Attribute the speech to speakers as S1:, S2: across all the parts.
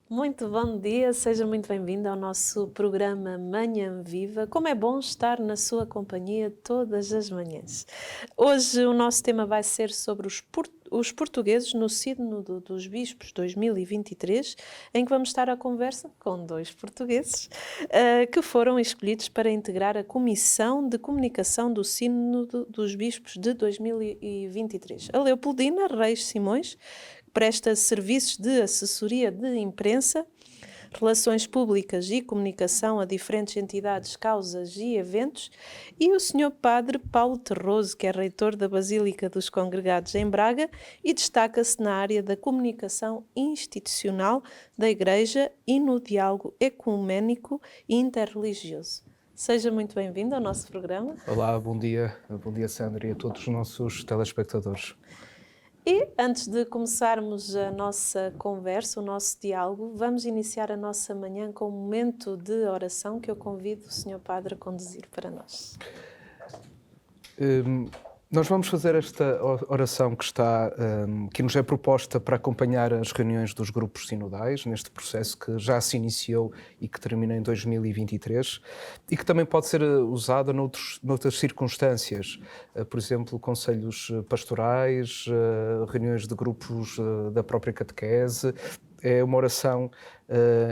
S1: Muito bom dia, seja muito bem-vindo ao nosso programa Manhã Viva. Como é bom estar na sua companhia todas as manhãs. Hoje o nosso tema vai ser sobre os portugueses no Sínodo dos Bispos 2023, em que vamos estar à conversa com dois portugueses que foram escolhidos para integrar a Comissão de Comunicação do Sínodo dos Bispos de 2023. A Leopoldina Reis Simões presta serviços de assessoria de imprensa, relações públicas e comunicação a diferentes entidades, causas e eventos, e o Sr. Padre Paulo Terroso, que é reitor da Basílica dos Congregados em Braga e destaca-se na área da comunicação institucional da Igreja e no diálogo ecuménico e interreligioso. Seja muito bem-vindo ao nosso programa.
S2: Olá, bom dia Sandra e a todos os nossos telespectadores.
S1: E antes de começarmos a nossa conversa, o nosso diálogo, vamos iniciar a nossa manhã com um momento de oração que eu convido o Sr. Padre a conduzir para nós.
S2: Nós vamos fazer esta oração que nos é proposta para acompanhar as reuniões dos grupos sinodais, neste processo que já se iniciou e que termina em 2023, e que também pode ser usada noutras circunstâncias, por exemplo, conselhos pastorais, reuniões de grupos da própria catequese. É uma oração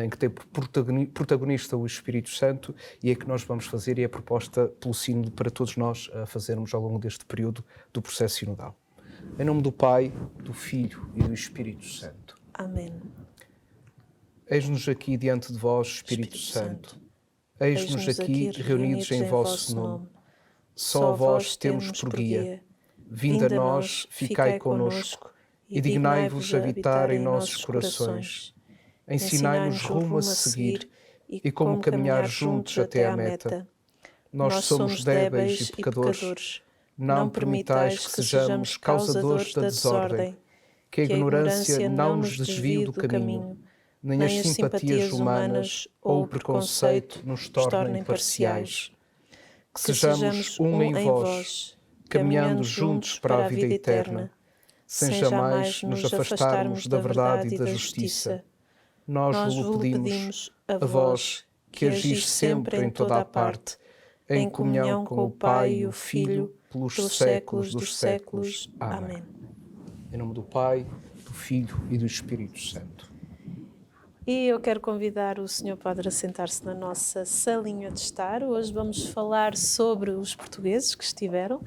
S2: em que tem protagonista o Espírito Santo e é que nós vamos fazer e é proposta pelo Sínodo para todos nós fazermos ao longo deste período do processo sinodal. Em nome do Pai, do Filho e do Espírito Santo.
S1: Amém.
S2: Eis-nos aqui diante de vós, Espírito Santo. Eis-nos aqui reunidos em vosso nome. Só vós temos por guia. Vinde a nós, ficai conosco e dignai-vos habitar em nossos corações. Ensinai-nos rumo a seguir e como caminhar juntos até à meta. Nós somos débeis e pecadores. Não permitais que sejamos causadores da desordem, que a ignorância não nos desvie do caminho, nem as simpatias humanas ou o preconceito nos tornem parciais. Que sejamos um em vós, caminhando juntos para a vida eterna, sem jamais nos afastarmos da verdade e da justiça. Nós vos pedimos, a vós, que agis sempre em toda a parte, em comunhão com o Pai e o Filho, pelos séculos dos séculos. Amém. Em nome do Pai, do Filho e do Espírito Santo.
S1: E eu quero convidar o Sr. Padre a sentar-se na nossa salinha de estar. Hoje vamos falar sobre os portugueses que estiveram,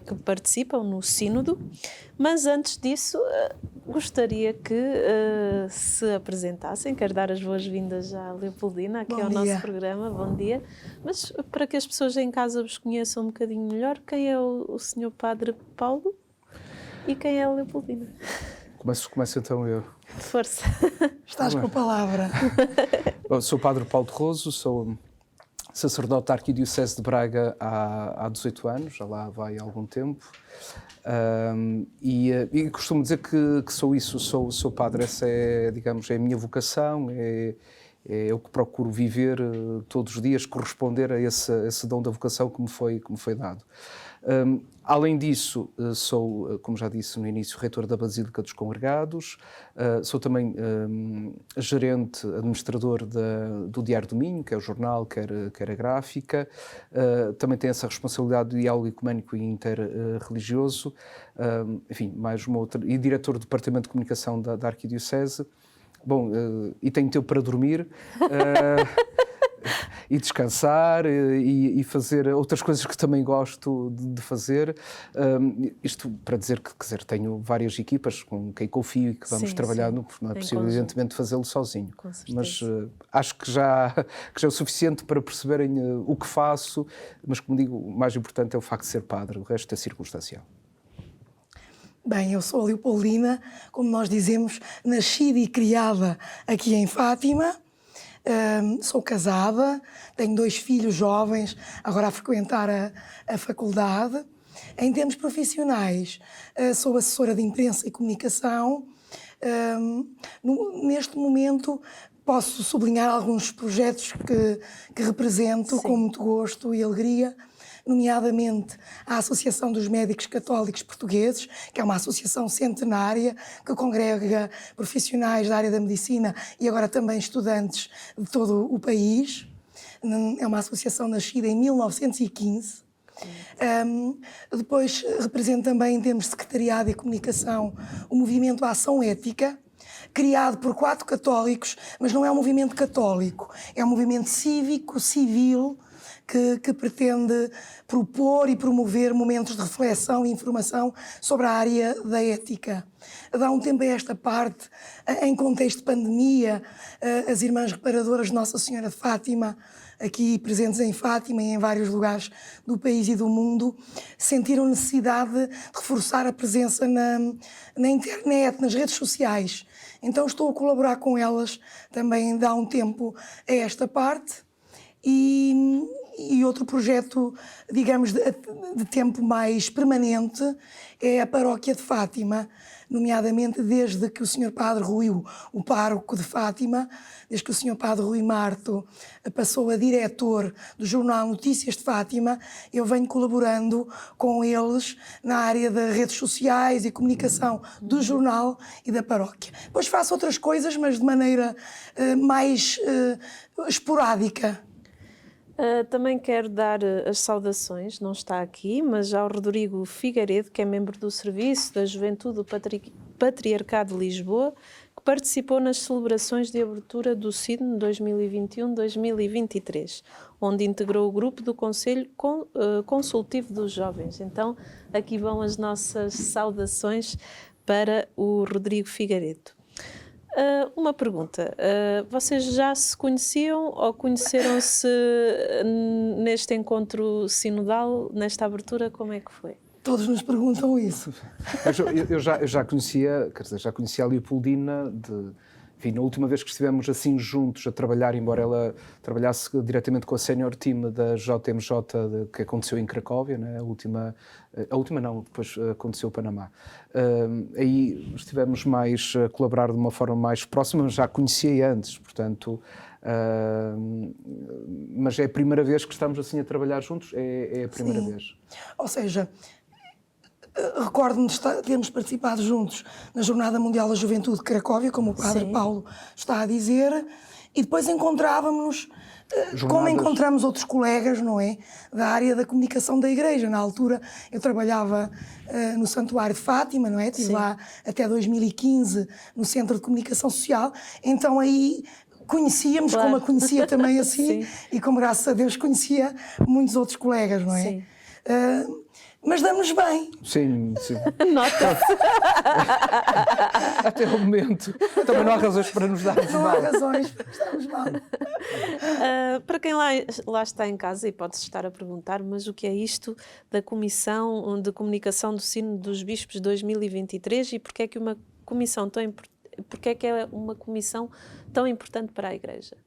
S1: que participam no Sínodo. Mas antes disso, gostaria que se apresentassem. Quero dar as boas-vindas à Leopoldina, aqui ao nosso programa. Bom dia. Mas para que as pessoas em casa vos conheçam um bocadinho melhor, quem é o Sr. Padre Paulo e quem é a Leopoldina?
S2: Começo então eu.
S1: Força.
S3: Estás com a palavra.
S2: Eu sou o Padre Paulo Terroso, sou sacerdote da Arquidiocese de Braga há 18 anos, já lá vai há algum tempo. E costumo dizer que sou isso, sou padre. Essa é, digamos, é a minha vocação, é o que procuro viver todos os dias, corresponder a esse dom da vocação que me foi dado. Além disso, sou, como já disse no início, reitor da Basílica dos Congregados, sou também gerente, administrador do Diário do Minho, que é o jornal, quer a gráfica, também tenho essa responsabilidade de diálogo ecuménico e interreligioso, enfim, mais uma outra, e diretor do Departamento de Comunicação da Arquidiocese. Bom, e tenho tempo para dormir. E descansar e fazer outras coisas que também gosto de fazer. Isto para dizer que, quer dizer, tenho várias equipas com quem confio e que vamos trabalhar, porque não é possível, evidentemente, fazê-lo sozinho. Mas acho que já é o suficiente para perceberem o que faço, mas, como digo, o mais importante é o facto de ser padre, o resto é circunstancial.
S3: Bem, eu sou a Leopoldina, como nós dizemos, nascida e criada aqui em Fátima. Sou casada, tenho 2 filhos jovens, agora a frequentar a faculdade. Em termos profissionais, sou assessora de imprensa e comunicação. Neste momento, posso sublinhar alguns projetos que represento com muito gosto e alegria. nomeadamente a Associação dos Médicos Católicos Portugueses, que é uma associação centenária que congrega profissionais da área da medicina e agora também estudantes de todo o país. É uma associação nascida em 1915. Depois represento também, em termos de secretariado e comunicação, o movimento Ação Ética, criado por 4 católicos, mas não é um movimento católico, é um movimento cívico, civil, que pretende propor e promover momentos de reflexão e informação sobre a área da ética. Há um tempo a esta parte, em contexto de pandemia, as Irmãs Reparadoras de Nossa Senhora de Fátima, aqui presentes em Fátima e em vários lugares do país e do mundo, sentiram necessidade de reforçar a presença na internet, nas redes sociais. Então estou a colaborar com elas também há um tempo a esta parte. E outro projeto, digamos, de tempo mais permanente é a Paróquia de Fátima, nomeadamente desde que o Sr. Padre Rui, o pároco de Fátima, desde que o Sr. Padre Rui Marto passou a diretor do jornal Notícias de Fátima, eu venho colaborando com eles na área das redes sociais e comunicação do jornal e da paróquia. Depois faço outras coisas, mas de maneira mais esporádica.
S1: Também quero dar as saudações, não está aqui, mas ao Rodrigo Figueiredo, que é membro do Serviço da Juventude do Patriarcado de Lisboa, que participou nas celebrações de abertura do Sínodo 2021-2023, onde integrou o grupo do Conselho Consultivo dos Jovens. Então, aqui vão as nossas saudações para o Rodrigo Figueiredo. Uma pergunta, vocês já se conheciam ou conheceram-se neste encontro sinodal, nesta abertura, como é que foi?
S3: Todos nos perguntam isso.
S2: Eu já conhecia, quer dizer, já conhecia a Leopoldina, enfim, na última vez que estivemos assim juntos a trabalhar, embora ela trabalhasse diretamente com a senior team da JMJ, que aconteceu em Cracóvia, né? A última não, depois aconteceu o Panamá. Aí estivemos mais a colaborar de uma forma mais próxima, mas já conhecia antes, portanto, mas é a primeira vez que estamos assim a trabalhar juntos, é a primeira vez.
S3: Ou seja, recordo-me de termos participado juntos na Jornada Mundial da Juventude de Cracóvia, como o Padre Paulo está a dizer, e depois encontrávamos-nos, como encontramos outros colegas, não é? Da área da comunicação da Igreja. Na altura eu trabalhava no Santuário de Fátima, não é? Estive lá até 2015 no Centro de Comunicação Social, então aí conhecíamos, como a conhecia também assim, e como graças a Deus conhecia muitos outros colegas, não é?
S1: Sim.
S3: Mas damos bem.
S2: Sim.
S1: Nota-se.
S2: Até o momento. Também não há razões para nos darmos mal.
S3: Não há razões para estarmos mal.
S1: Para quem lá está em casa e pode-se estar a perguntar, mas o que é isto da Comissão de Comunicação do Sínodo dos Bispos 2023 e porque é que é uma comissão tão importante para a Igreja?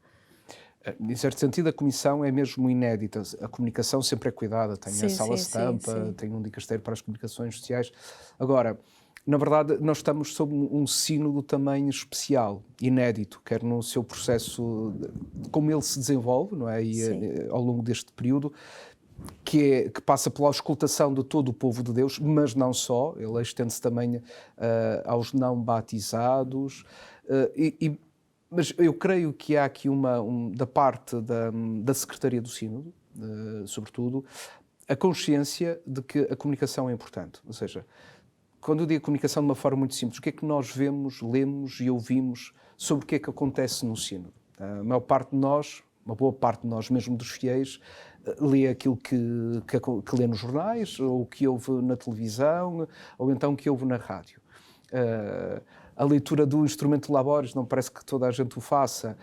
S2: Em certo sentido, a comissão é mesmo inédita. A comunicação sempre é cuidada, tem a sala estampa, tem um dicasteiro para as comunicações sociais. Agora, na verdade, nós estamos sob um sínodo também especial, inédito, quer no seu processo, como ele se desenvolve, não é? E ao longo deste período, que passa pela auscultação de todo o povo de Deus, mas não só, ele estende-se também aos não batizados, mas eu creio que há aqui da parte da Secretaria do Sínodo, sobretudo, a consciência de que a comunicação é importante. Ou seja, quando eu digo comunicação de uma forma muito simples, o que é que nós vemos, lemos e ouvimos sobre o que é que acontece no Sínodo? A maior parte de nós, uma boa parte de nós, mesmo dos fiéis, lê aquilo que lê nos jornais, ou que ouve na televisão, ou então que ouve na rádio. A leitura do instrumento Laboris, não parece que toda a gente o faça,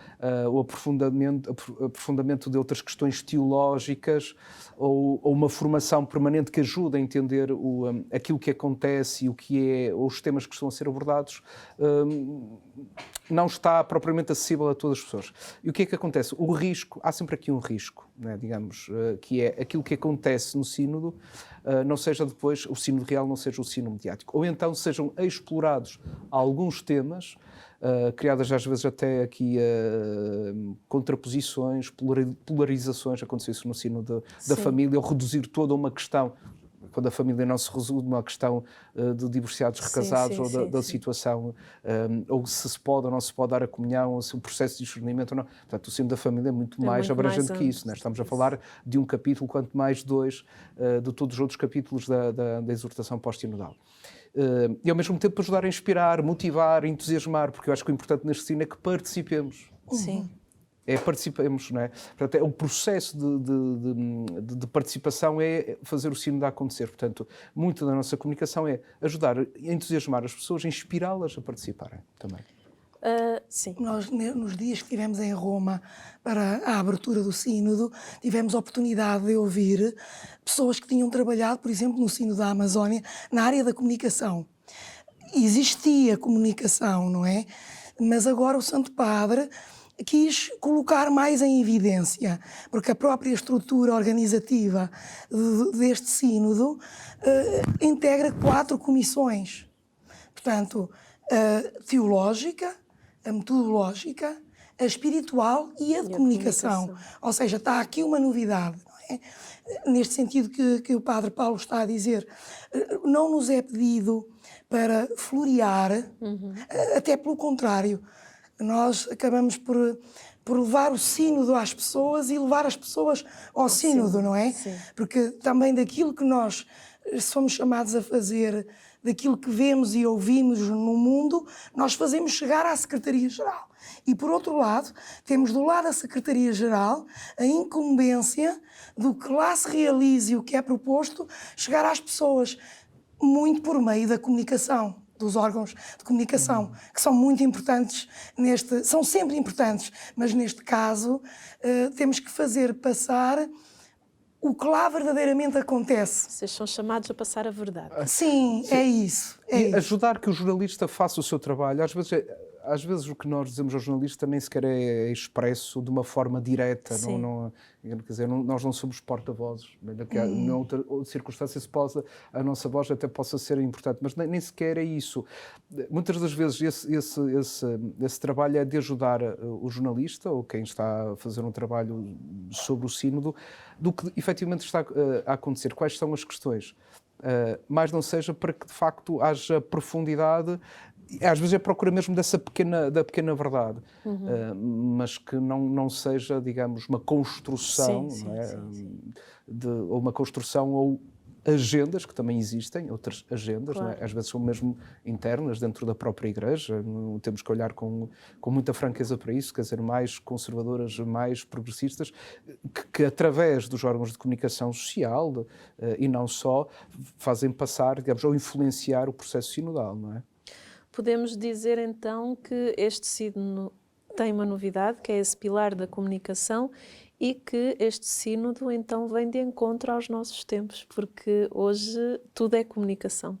S2: o aprofundamento de outras questões teológicas ou uma formação permanente que ajuda a entender aquilo que acontece e o que é, os temas que estão a ser abordados, não está propriamente acessível a todas as pessoas. E o que é que acontece? O risco, há sempre aqui um risco, né, digamos, que é aquilo que acontece no sínodo, não seja depois o sínodo real, não seja o sínodo mediático. Ou então sejam explorados alguns temas criadas às vezes até aqui contraposições, polarizações, aconteceu isso no sino da família, ou reduzir toda uma questão, quando a família não se resume uma questão de divorciados recasados, ou da situação, ou se pode ou não se pode dar a comunhão, ou se o processo de discernimento ou não. Portanto, o sino da família é muito mais abrangente que isso, né? Estamos a falar de um capítulo, quanto mais dois, de todos os outros capítulos da exortação pós-sinodal. E ao mesmo tempo ajudar a inspirar, motivar, entusiasmar, porque eu acho que o importante neste sino é que participemos.
S1: Sim.
S2: Participemos, não é? Portanto, o processo de participação é fazer o sino acontecer. Portanto, muito da nossa comunicação é ajudar a entusiasmar as pessoas, inspirá-las a participarem também.
S1: Sim.
S3: Nós, nos dias que estivemos em Roma para a abertura do sínodo, tivemos a oportunidade de ouvir pessoas que tinham trabalhado, por exemplo, no sínodo da Amazónia, na área da comunicação. Existia comunicação, não é? Mas agora o Santo Padre quis colocar mais em evidência, porque a própria estrutura organizativa deste sínodo integra 4 comissões. Portanto, a teológica, a metodológica, a espiritual e a de comunicação. Ou seja, está aqui uma novidade, não é? Neste sentido que o Padre Paulo está a dizer, não nos é pedido para florear, até pelo contrário. Nós acabamos por levar o sínodo às pessoas e levar as pessoas ao sínodo, não é?
S1: Sim.
S3: Porque também daquilo que nós somos chamados a fazer, daquilo que vemos e ouvimos no mundo, nós fazemos chegar à Secretaria-Geral. E, por outro lado, temos do lado da Secretaria-Geral a incumbência do que lá se realize e o que é proposto chegar às pessoas, muito por meio da comunicação, dos órgãos de comunicação, que são muito importantes são sempre importantes, mas neste caso temos que fazer passar o que lá verdadeiramente acontece.
S1: Vocês são chamados a passar a verdade.
S3: Sim, é isso.
S2: Ajudar que o jornalista faça o seu trabalho. Às vezes o que nós dizemos ao jornalista nem sequer é expresso de uma forma direta. Quer dizer, nós não somos porta-vozes. Em outra circunstância a nossa voz até possa ser importante, mas nem sequer é isso. Muitas das vezes esse trabalho é de ajudar o jornalista ou quem está a fazer um trabalho sobre o sínodo do que efetivamente está a acontecer. Quais são as questões? Mais não seja para que de facto haja profundidade. Às vezes é procura mesmo da pequena verdade, mas que não seja, digamos, uma construção, ou uma construção ou agendas, que também existem, outras agendas,
S1: claro.
S2: Não é? Às vezes são mesmo internas dentro da própria Igreja, temos que olhar com muita franqueza para isso, quer dizer, mais conservadoras, mais progressistas, que através dos órgãos de comunicação social, e não só, fazem passar, digamos, ou influenciar o processo sinodal, não é?
S1: Podemos dizer então que este sínodo tem uma novidade, que é esse pilar da comunicação, e que este sínodo então vem de encontro aos nossos tempos, porque hoje tudo é comunicação.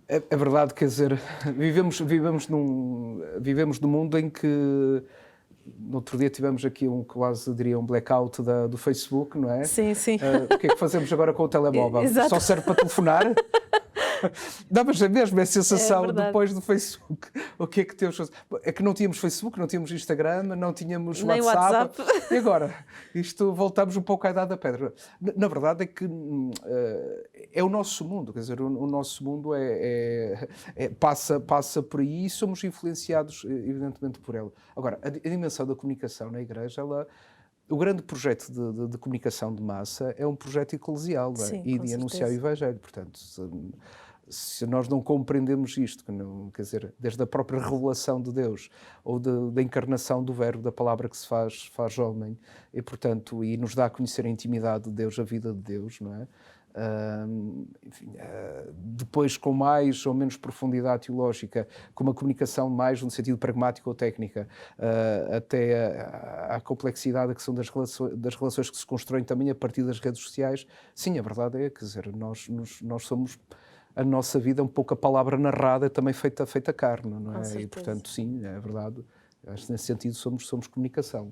S2: É verdade, quer dizer, vivemos num mundo em que no outro dia tivemos aqui quase diria um blackout do Facebook, não é?
S1: Sim, sim.
S2: O que é que fazemos agora com o telemóvel?
S1: Exato.
S2: Só serve para telefonar? Dá-me mesmo a sensação depois do Facebook. O que é que temos? É que não tínhamos Facebook, não tínhamos Instagram, não tínhamos
S1: nem
S2: WhatsApp. E agora? Voltamos um pouco à idade da pedra. Na verdade é que é o nosso mundo, quer dizer, o nosso mundo passa por aí e somos influenciados evidentemente por ela. Agora, a dimensão da comunicação na Igreja, o grande projeto de comunicação de massa é um projeto eclesial, não é?
S1: Sim,
S2: E de anunciar o Evangelho. Portanto, se nós não compreendemos isto, quer dizer, desde a própria revelação de Deus ou da encarnação do Verbo, da palavra que se faz homem, e portanto, e nos dá a conhecer a intimidade de Deus, a vida de Deus, não é? Depois com mais ou menos profundidade teológica, com uma comunicação mais no sentido pragmático ou técnica, até à complexidade que são das relações que se constroem também a partir das redes sociais. Sim, a verdade é, quer dizer, nós somos a nossa vida um pouco a palavra narrada, também feita carne, não é? E portanto, sim, é verdade. Acho que nesse sentido somos comunicação.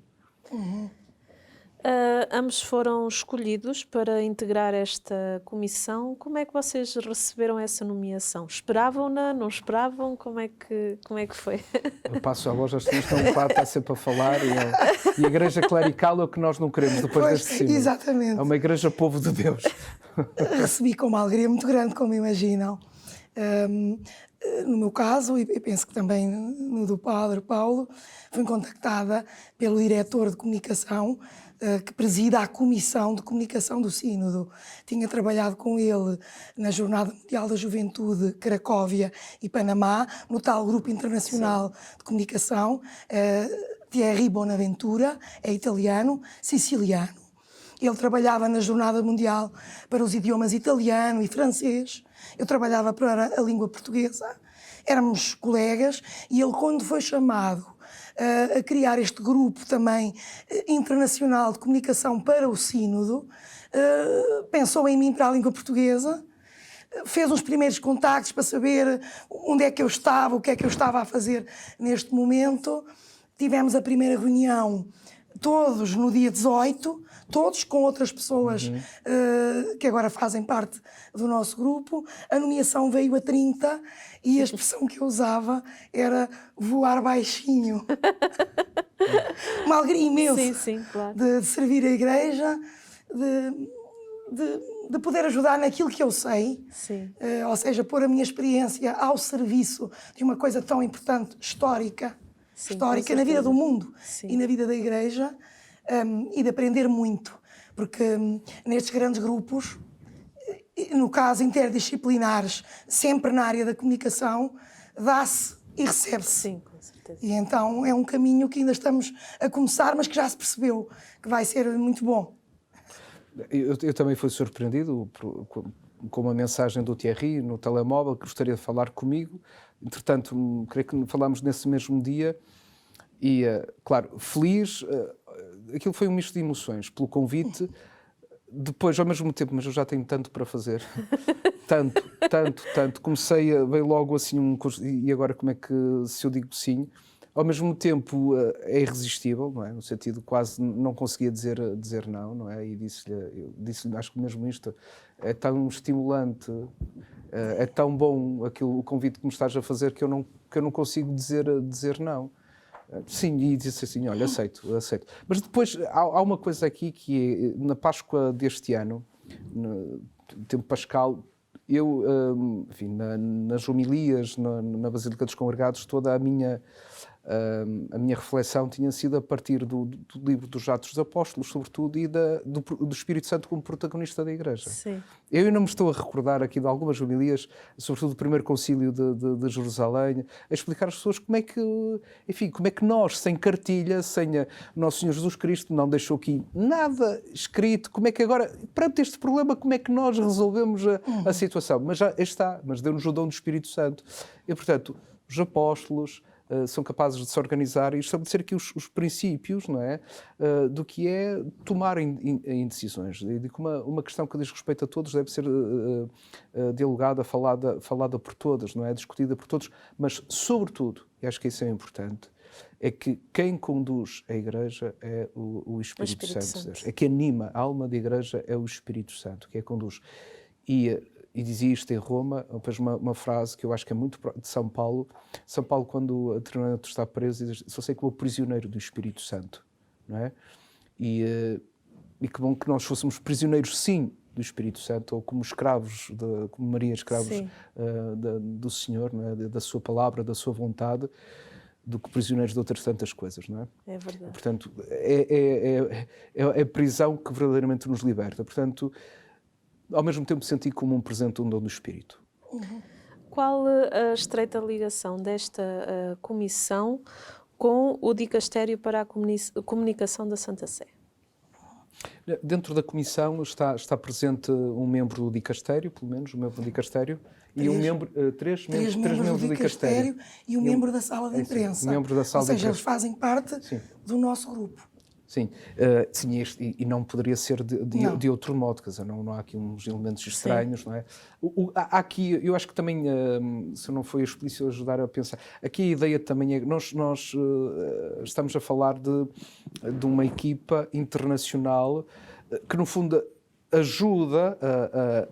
S1: Ambos foram escolhidos para integrar esta comissão. Como é que vocês receberam essa nomeação? Esperavam-na? Não esperavam? Como é que foi?
S2: Eu passo a voz aos senhores, estão está sempre a falar e a igreja clerical é o que nós não queremos depois deste cima.
S3: Exatamente.
S2: É uma igreja povo de Deus.
S3: Recebi com uma alegria muito grande, como imaginam. No meu caso, e penso que também no do Padre Paulo, fui contactada pelo diretor de comunicação que presida a Comissão de Comunicação do Sínodo. Tinha trabalhado com ele na Jornada Mundial da Juventude, Cracóvia e Panamá, no tal Grupo Internacional de Comunicação. Thierry Bonaventura é italiano, siciliano. Ele trabalhava na Jornada Mundial para os idiomas italiano e francês. Eu trabalhava para a língua portuguesa. Éramos colegas e ele, quando foi chamado a criar este grupo também internacional de comunicação para o Sínodo, pensou em mim para a língua portuguesa, fez uns primeiros contactos para saber onde é que eu estava, o que é que eu estava a fazer neste momento. Tivemos a primeira reunião todos no dia 18, todos com outras pessoas que agora fazem parte do nosso grupo. A nomeação veio a 30 e a expressão que eu usava era voar baixinho. Uma alegria imensa
S1: Sim, claro.
S3: de servir a igreja, de poder ajudar naquilo que eu sei, ou seja, pôr a minha experiência ao serviço de uma coisa tão importante, histórica na vida do mundo e na vida da igreja, e de aprender muito, porque nestes grandes grupos, no caso interdisciplinares, sempre na área da comunicação, dá-se e recebe-se.
S1: Sim, com certeza.
S3: E então é um caminho que ainda estamos a começar, mas que já se percebeu que vai ser muito bom.
S2: Eu também fui surpreendido com uma mensagem do Thierry no telemóvel que gostaria de falar comigo. Entretanto, creio que falámos nesse mesmo dia e, claro, feliz. Aquilo foi um misto de emoções pelo convite. Depois, ao mesmo tempo, mas eu já tenho tanto para fazer. tanto. Veio logo assim e agora como é que, se eu digo sim? Ao mesmo tempo é irresistível, não é? No sentido quase não conseguia dizer não, não é? E disse-lhe, acho que mesmo isto é tão estimulante, é tão bom o convite que me estás a fazer que eu não consigo dizer não. Sim, e disse assim, olha, aceito. Mas depois há uma coisa aqui que é, na Páscoa deste ano, no tempo pascal, eu, enfim, nas homilias, na Basílica dos Congregados, toda a minha reflexão tinha sido a partir do livro dos Atos dos Apóstolos, sobretudo, e do Espírito Santo como protagonista da Igreja.
S1: Sim.
S2: Eu ainda me estou a recordar aqui de algumas homilias, sobretudo do primeiro concílio de Jerusalém, a explicar às pessoas como é que nós, sem cartilha, sem Nosso Senhor Jesus Cristo, não deixou aqui nada escrito, como é que agora, perante este problema, como é que nós resolvemos a situação? Mas já está, mas deu-nos o dom do Espírito Santo. E, portanto, os apóstolos são capazes de se organizar e estabelecer aqui os princípios, não é? Do que é tomar em decisões. E digo, uma questão que diz respeito a todos deve ser dialogada, falada por todos, não é? Discutida por todos, mas, sobretudo, e acho que isso é importante, é que quem conduz a Igreja é o Espírito Santo de Deus. É que anima a alma da Igreja é o Espírito Santo, que a conduz. E dizia isto em Roma, depois uma frase que eu acho que é muito de São Paulo. São Paulo, quando a determinado está preso, diz: só sei que vou prisioneiro do Espírito Santo, não é? E que bom que nós fôssemos prisioneiros, sim, do Espírito Santo, ou como escravos, como Maria, escravos do Senhor, não é? Da sua palavra, da sua vontade, do que prisioneiros de outras tantas coisas, não é?
S1: É verdade.
S2: Portanto, é a prisão que verdadeiramente nos liberta. Portanto, ao mesmo tempo senti como um presente, um dom do Espírito.
S1: Qual a estreita ligação desta comissão com o Dicastério para a Comunicação da Santa Sé?
S2: Dentro da comissão está presente um membro do Dicastério, pelo menos, um membro do Dicastério, e três membros do Dicastério
S3: e um membro da sala de imprensa.
S2: Um membro da sala
S3: Ou seja, eles fazem parte do nosso grupo.
S2: Sim, sim, e não poderia ser de outro modo, quer dizer, não há aqui uns elementos estranhos, não é? Há aqui, eu acho que também, se não foi explícito, ajudar a pensar, aqui a ideia também é que nós estamos a falar de uma equipa internacional que, no fundo, ajuda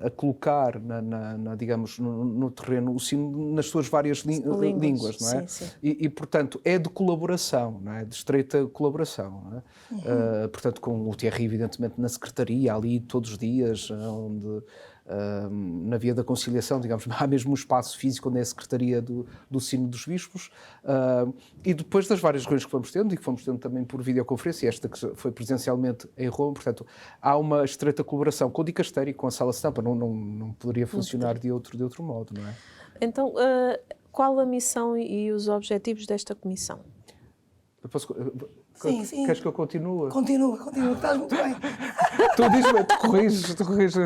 S2: a colocar, digamos, no terreno o sino nas suas várias línguas, não é?
S1: Sim, sim.
S2: E, portanto, é de colaboração, não é? De estreita colaboração, não é? Portanto, com o Thierry, evidentemente, na secretaria, ali todos os dias, onde, na via da conciliação, digamos, há mesmo um espaço físico onde é a secretaria do Sino dos Bispos, e depois das várias reuniões que fomos tendo, e que fomos tendo também por videoconferência, esta que foi presencialmente em Roma, portanto, há uma estreita colaboração com o dicastério e com a Sala Stampa, não poderia funcionar de outro modo, não é?
S1: Então, qual a missão e os objetivos desta comissão?
S3: Sim.
S2: Queres que eu continue?
S3: Continua, estás muito bem.
S2: Tu dizes-me, tu corriges.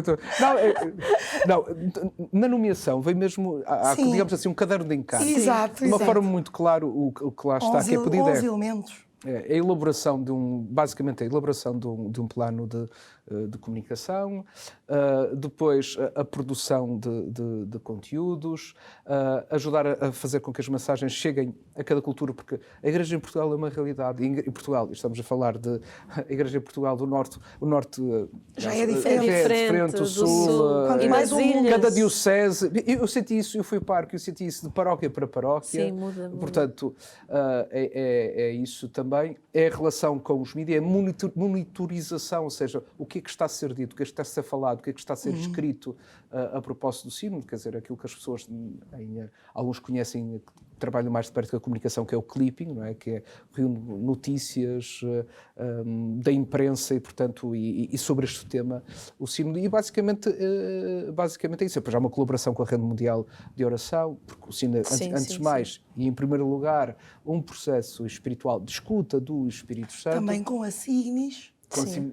S2: Não, na nomeação vem mesmo, há, digamos assim, um caderno de encargos.
S3: Exato,
S2: de uma forma muito clara, o que lá está, que é pedido
S3: 11 elementos.
S2: É a elaboração basicamente a elaboração de um plano de comunicação, depois a produção de conteúdos, ajudar a fazer com que as mensagens cheguem a cada cultura, porque a Igreja em Portugal é uma realidade. Em Portugal, estamos a falar a Igreja em Portugal do Norte, o Norte
S3: já é diferente.
S1: É diferente
S2: do Sul,
S3: e mais
S2: cada diocese. Eu senti isso, eu fui parque, eu senti isso de paróquia para paróquia.
S1: Sim, muda.
S2: Portanto, é isso também. É a relação com os mídias, é a monitorização, ou seja, o que é que está a ser dito, o que é que está a ser falado, o que é que está a ser escrito a propósito do sínodo, quer dizer, aquilo que as pessoas, alguns conhecem, trabalham mais de perto com a comunicação, que é o clipping, não é? Que é reúne notícias da imprensa e, portanto, e sobre este tema, o sínodo. E basicamente é isso. Depois há uma colaboração com a Rede Mundial de Oração, porque o sínodo, antes de mais, e em primeiro lugar, um processo espiritual de escuta do Espírito Santo.
S3: Também com a Signis.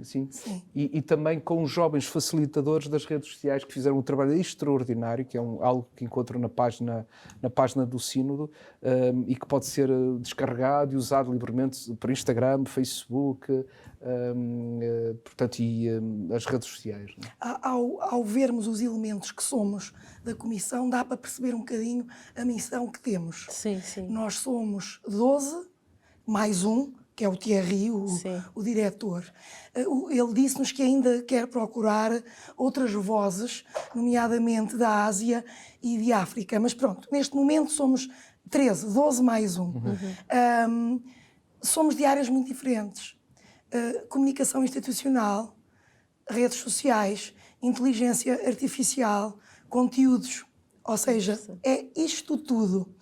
S2: Sim. E também com os jovens facilitadores das redes sociais que fizeram um trabalho extraordinário, que é algo que encontram na página do Sínodo, e que pode ser descarregado e usado livremente por Instagram, Facebook, portanto, e as redes sociais. Não é?
S3: Ao vermos os elementos que somos da Comissão, dá para perceber um bocadinho a missão que temos.
S1: Sim.
S3: Nós somos 12, mais um, que é o Thierry, o diretor. Ele disse-nos que ainda quer procurar outras vozes, nomeadamente da Ásia e de África. Mas pronto, neste momento somos 13, 12 mais um. Somos de áreas muito diferentes. Comunicação institucional, redes sociais, inteligência artificial, conteúdos. Ou seja, é isto tudo.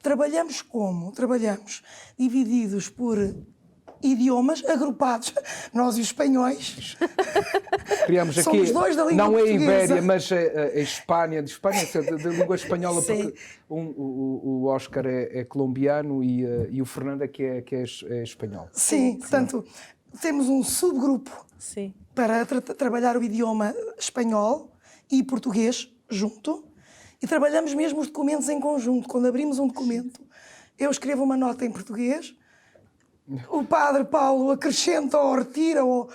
S3: Trabalhamos como? Trabalhamos divididos por idiomas agrupados, nós e os espanhóis.
S2: Criamos aqui,
S3: somos dois da língua
S2: não é
S3: portuguesa.
S2: Ibéria, mas a Espanha, da língua espanhola, porque o Oscar é colombiano e o Fernando é que é espanhol.
S3: Sim, portanto, temos um subgrupo para trabalhar o idioma espanhol e português junto, e trabalhamos mesmo os documentos em conjunto. Quando abrimos um documento, eu escrevo uma nota em português, o padre Paulo acrescenta ou retira, ou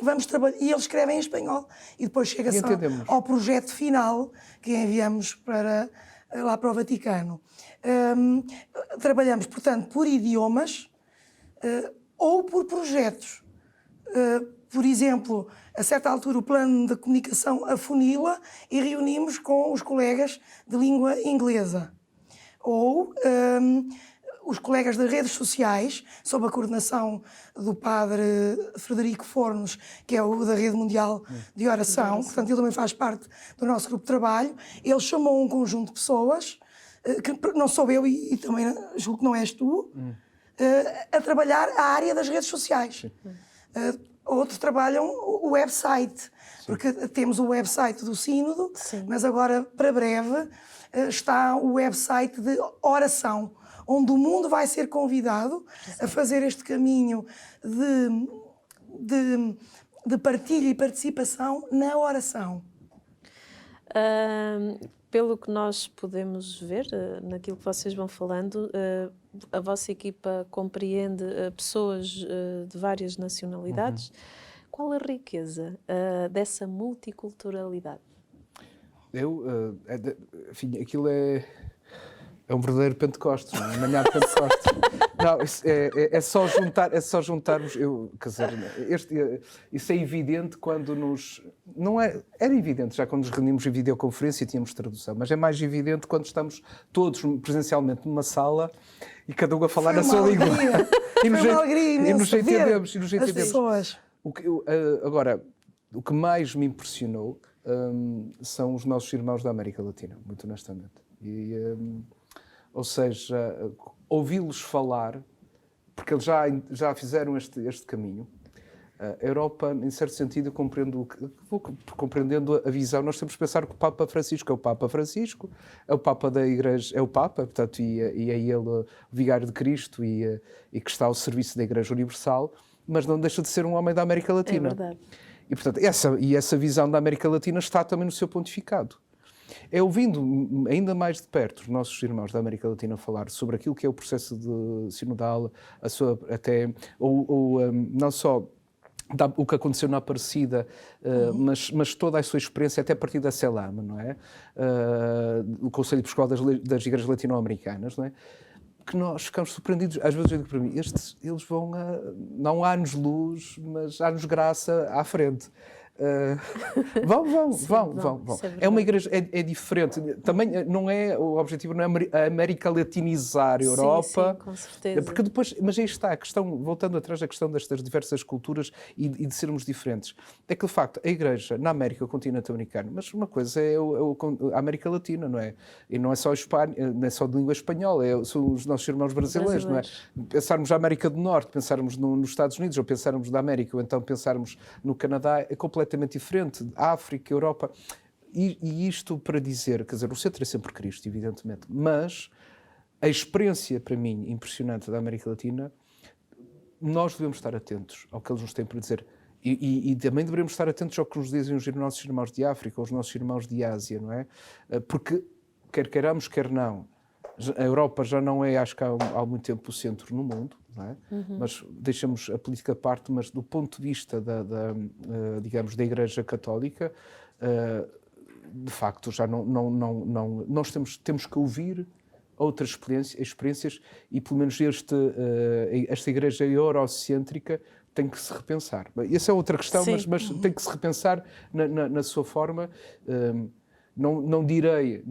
S3: vamos trabalhar, e eles escrevem em espanhol. E depois chega-se ao projeto final que enviamos lá para o Vaticano. Trabalhamos, portanto, por idiomas ou por projetos. Por exemplo, a certa altura o plano de comunicação afunila e reunimos com os colegas de língua inglesa. Ou os colegas das redes sociais, sob a coordenação do padre Frederico Fornos, que é o da Rede Mundial de Oração, portanto ele também faz parte do nosso grupo de trabalho. Ele chamou um conjunto de pessoas, que não sou eu e também julgo que não és tu, a trabalhar a área das redes sociais. Outros trabalham o website, porque temos o website do Sínodo, mas agora, para breve, está o website de oração, onde o mundo vai ser convidado a fazer este caminho de partilha e participação na oração.
S1: pelo que nós podemos ver, naquilo que vocês vão falando, a vossa equipa compreende pessoas de várias nacionalidades. Qual a riqueza dessa multiculturalidade?
S2: Enfim, aquilo é um verdadeiro Pentecostes, uma manhã de Pentecostes. Não, é só juntarmos. Quer dizer, isso é evidente quando nos. Não é, era evidente já quando nos reunimos em videoconferência e tínhamos tradução, mas é mais evidente quando estamos todos presencialmente numa sala e cada um a falar na sua língua.
S3: E nos
S2: entendemos.
S3: As pessoas.
S2: Agora, o que mais me impressionou são os nossos irmãos da América Latina, muito honestamente. Ou seja, ouvi-los falar, porque eles já fizeram este caminho. A Europa, em certo sentido, vou compreendendo a visão. Nós temos que pensar que o Papa Francisco é o Papa Francisco, é o Papa da Igreja, é o Papa, portanto, e é ele o Vigário de Cristo e que está ao serviço da Igreja Universal, mas não deixa de ser um homem da América Latina.
S1: É verdade.
S2: E, portanto, essa visão da América Latina está também no seu pontificado. É ouvindo ainda mais de perto os nossos irmãos da América Latina falar sobre aquilo que é o processo de sinodal, não só o que aconteceu na Aparecida, mas toda a sua experiência, até a partir da CELAM, não é? O Conselho Episcopal das Igrejas Latino-Americanas, não é? Que nós ficamos surpreendidos. Às vezes eu digo para mim, eles vão não há anos-luz, mas há anos-graça à frente. Vão. É uma igreja, é diferente. Também não é, o objetivo não é América latinizar a Europa.
S1: Sim, com certeza.
S2: Porque depois, mas aí está a questão, voltando atrás da questão destas diversas culturas e de sermos diferentes. É que, de facto, a igreja na América, o continente americano, mas uma coisa é a América Latina, não é? E não é só não é só de língua espanhola, são os nossos irmãos brasileiros, não é? Pensarmos na América do Norte, pensarmos nos Estados Unidos, ou pensarmos na América, ou então pensarmos no Canadá, é completamente diferente. África, Europa. E isto para dizer, quer dizer, o centro é sempre Cristo, evidentemente, mas a experiência, para mim, impressionante da América Latina, nós devemos estar atentos ao que eles nos têm para dizer. E também devemos estar atentos ao que nos dizem os nossos irmãos de África, ou os nossos irmãos de Ásia, não é? Porque, quer queiramos, quer não, a Europa já não é, acho que há muito tempo, o centro no mundo, não é? Mas deixamos a política à parte, mas do ponto de vista digamos, da Igreja Católica, de facto, já nós temos que ouvir outras experiências e, pelo menos, esta Igreja eurocêntrica tem que se repensar. Essa é outra questão, mas tem que se repensar na sua forma. Não direi,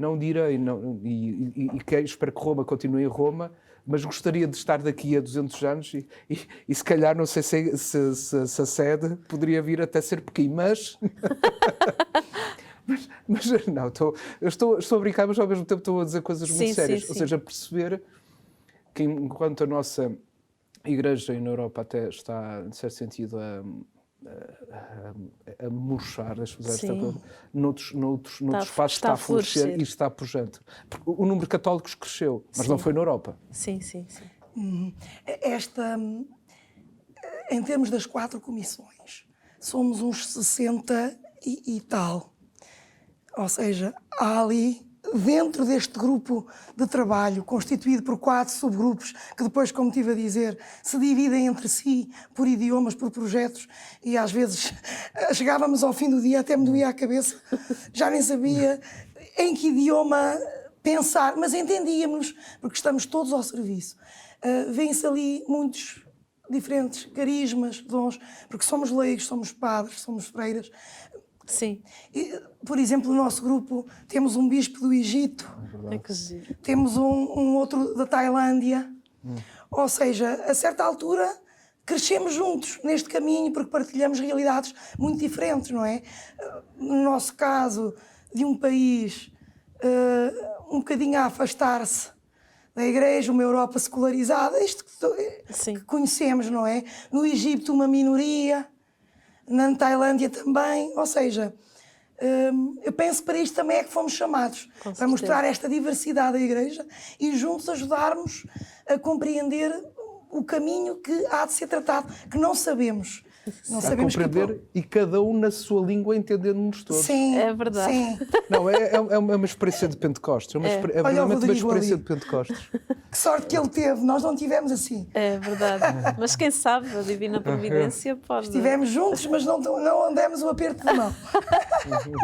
S2: e espero que Roma continue em Roma, mas gostaria de estar daqui a 200 anos e se calhar, não sei se a sede poderia vir até ser Pequim, mas não, eu estou a brincar, mas ao mesmo tempo estou a dizer coisas muito sérias. Ou seja, perceber que enquanto a nossa Igreja na Europa até está, em certo sentido, a murchar, noutros espaços está a florescer e está pujante. O número de católicos cresceu, mas não foi na Europa.
S1: Sim.
S3: Em termos das 4 comissões, somos uns 60 e tal. Ou seja, há ali, dentro deste grupo de trabalho, constituído por 4 subgrupos, que depois, como estive a dizer, se dividem entre si por idiomas, por projetos, e às vezes chegávamos ao fim do dia, até me doía a cabeça, já nem sabia em que idioma pensar, mas entendíamos, porque estamos todos ao serviço. Vêm-se ali muitos diferentes carismas, dons, porque somos leigos, somos padres, somos freiras.
S1: Sim.
S3: Por exemplo, no nosso grupo temos um bispo do Egito, temos um outro da Tailândia. Ou seja, a certa altura crescemos juntos neste caminho porque partilhamos realidades muito diferentes, não é? No nosso caso, de um país um bocadinho a afastar-se da Igreja, uma Europa secularizada, isto que conhecemos, não é? No Egito, uma minoria. Na Tailândia também, ou seja, eu penso que para isto também é que fomos chamados, para mostrar esta diversidade da Igreja e juntos ajudarmos a compreender o caminho que há de ser tratado, que não sabemos. Não
S2: a
S3: sabemos
S2: compreender e cada um na sua língua entendendo-nos todos.
S3: Sim,
S1: É verdade.
S3: Sim.
S2: Não, é uma experiência de Pentecostes. É
S3: Olha o
S2: verdadeiramente uma
S3: Rodrigo
S2: experiência
S3: ali.
S2: de Pentecostes.
S3: Que sorte que ele teve, nós não tivemos assim.
S1: É verdade. Mas quem sabe, a Divina Providência pode.
S3: Estivemos juntos, mas não andamos o aperto de mão.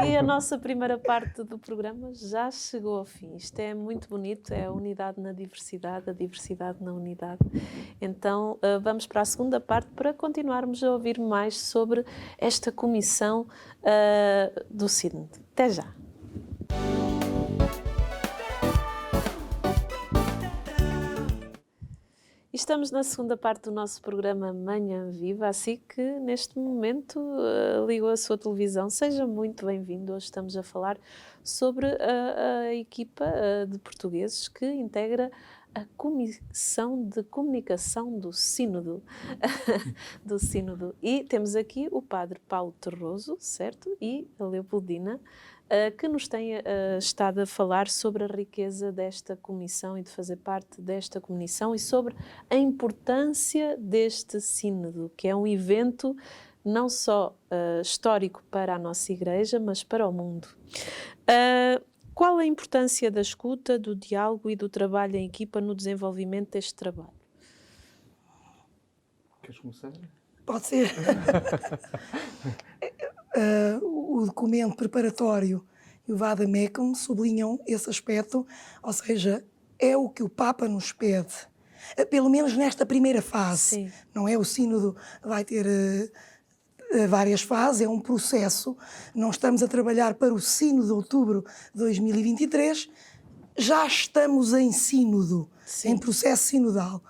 S1: E a nossa primeira parte do programa já chegou ao fim. Isto é muito bonito, é a unidade na diversidade, a diversidade na unidade. Então, vamos para a segunda parte para continuarmos a ouvir mais sobre esta comissão do Sínodo. Até já! Estamos na segunda parte do nosso programa Manhã Viva, assim que neste momento ligou a sua televisão. Seja muito bem-vindo. Hoje estamos a falar sobre a equipa de portugueses que integra a Comissão de Comunicação do Sínodo. do Sínodo. E temos aqui o Padre Paulo Terroso, certo? E a Leopoldina, que nos tem estado a falar sobre a riqueza desta comissão e de fazer parte desta comissão e sobre a importância deste sínodo, que é um evento não só histórico para a nossa Igreja, mas para o mundo. Qual a importância da escuta, do diálogo e do trabalho em equipa no desenvolvimento deste trabalho?
S2: Queres começar?
S3: Pode ser. O documento preparatório e o Vade Mecum sublinham esse aspecto, ou seja, é o que o Papa nos pede, pelo menos nesta primeira fase.
S1: Sim.
S3: Não é? O sínodo vai ter várias fases, é um processo. Não estamos a trabalhar para o sínodo de outubro de 2023, já estamos em sínodo,
S1: Sim.
S3: em processo sinodal.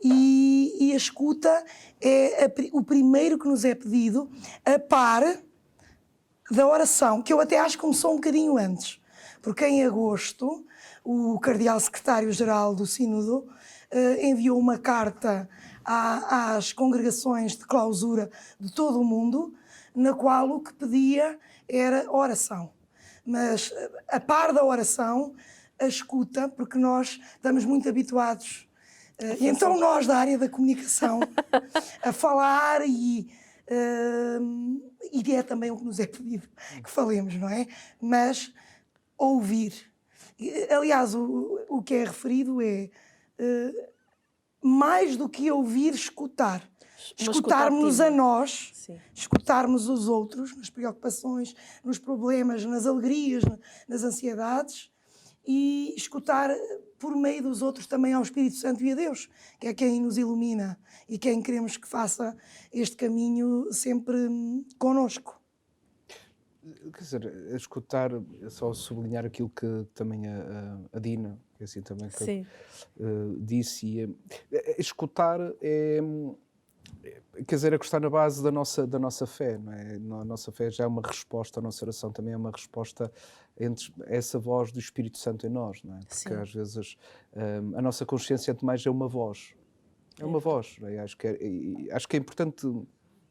S3: E a escuta é o primeiro que nos é pedido, a par da oração, que eu até acho que começou um bocadinho antes, porque em agosto o cardeal secretário-geral do Sínodo enviou uma carta às congregações de clausura de todo o mundo, na qual o que pedia era oração. Mas a par da oração, a escuta, porque nós estamos muito habituados, e então nós da área da comunicação, a falar e é também o que nos é pedido que falemos, não é? Mas ouvir. Aliás, o que é referido é mais do que ouvir, escutar. Escutarmos a nós,
S1: Sim.
S3: escutarmos os outros, nas preocupações, nos problemas, nas alegrias, nas ansiedades, e escutar por meio dos outros também ao Espírito Santo e a Deus, que é quem nos ilumina e quem queremos que faça este caminho sempre connosco.
S2: Quer dizer, escutar, só sublinhar aquilo que também a Dina, que assim também que, disse, escutar quer dizer, é que está na base da nossa fé, não é? A nossa fé já é uma resposta, a nossa oração também é uma resposta entre essa voz do Espírito Santo em nós, não é? Porque às vezes a nossa consciência mais é uma voz. É uma voz, não é? Acho que é importante,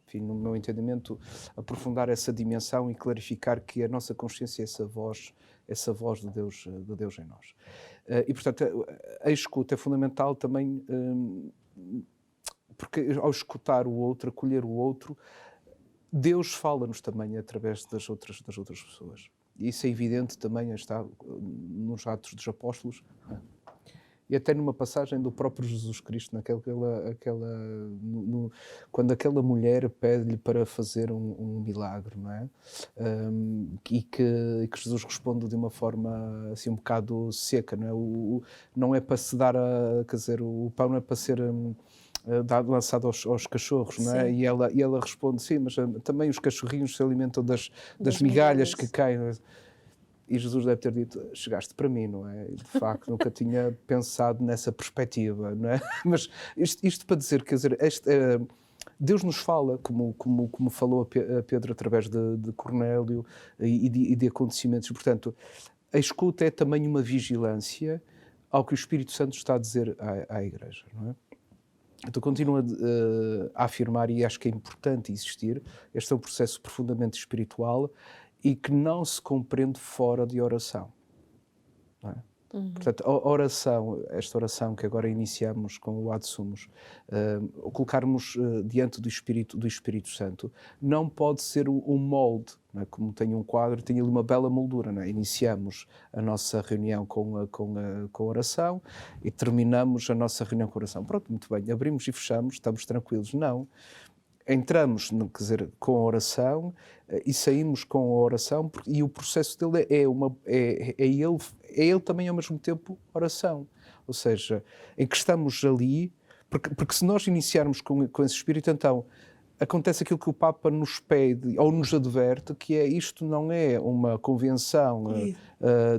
S2: enfim, no meu entendimento, aprofundar essa dimensão e clarificar que a nossa consciência é essa voz de Deus em nós. E, portanto, a escuta é fundamental também, porque ao escutar o outro, acolher o outro, Deus fala-nos também através das outras pessoas. E isso é evidente também, está nos Atos dos Apóstolos, e até numa passagem do próprio Jesus Cristo, quando aquela mulher pede-lhe para fazer um milagre, não é? E que Jesus responde de uma forma assim um bocado seca, não é? Não é para se dar quer dizer, o pão não é para ser lançado aos cachorros, não é? E ela responde, sim, mas também os cachorrinhos se alimentam das migalhas que caem. E Jesus deve ter dito, chegaste para mim, não é? De facto, nunca tinha pensado nessa perspectiva, não é? Mas isto para dizer, quer dizer, Deus nos fala, como falou a Pedro através de Cornélio e de acontecimentos. Portanto, a escuta é também uma vigilância ao que o Espírito Santo está a dizer à Igreja, não é? Então, continuo a afirmar, e acho que é importante existir, este é um processo profundamente espiritual e que não se compreende fora de oração. Não é? Portanto, a oração, esta oração que agora iniciamos com o Ad Sumus, colocarmos diante do Espírito Santo, não pode ser um molde, não é? Como tem um quadro, tem ali uma bela moldura. Não é? Iniciamos a nossa reunião com a oração e terminamos a nossa reunião com a oração. Pronto, muito bem, abrimos e fechamos, estamos tranquilos. Não. Entramos, quer dizer, com a oração e saímos com a oração, e o processo dele é ele também ao mesmo tempo oração. Ou seja, em que estamos ali, porque se nós iniciarmos com esse espírito, então acontece aquilo que o Papa nos pede ou nos adverte, que é isto não é uma convenção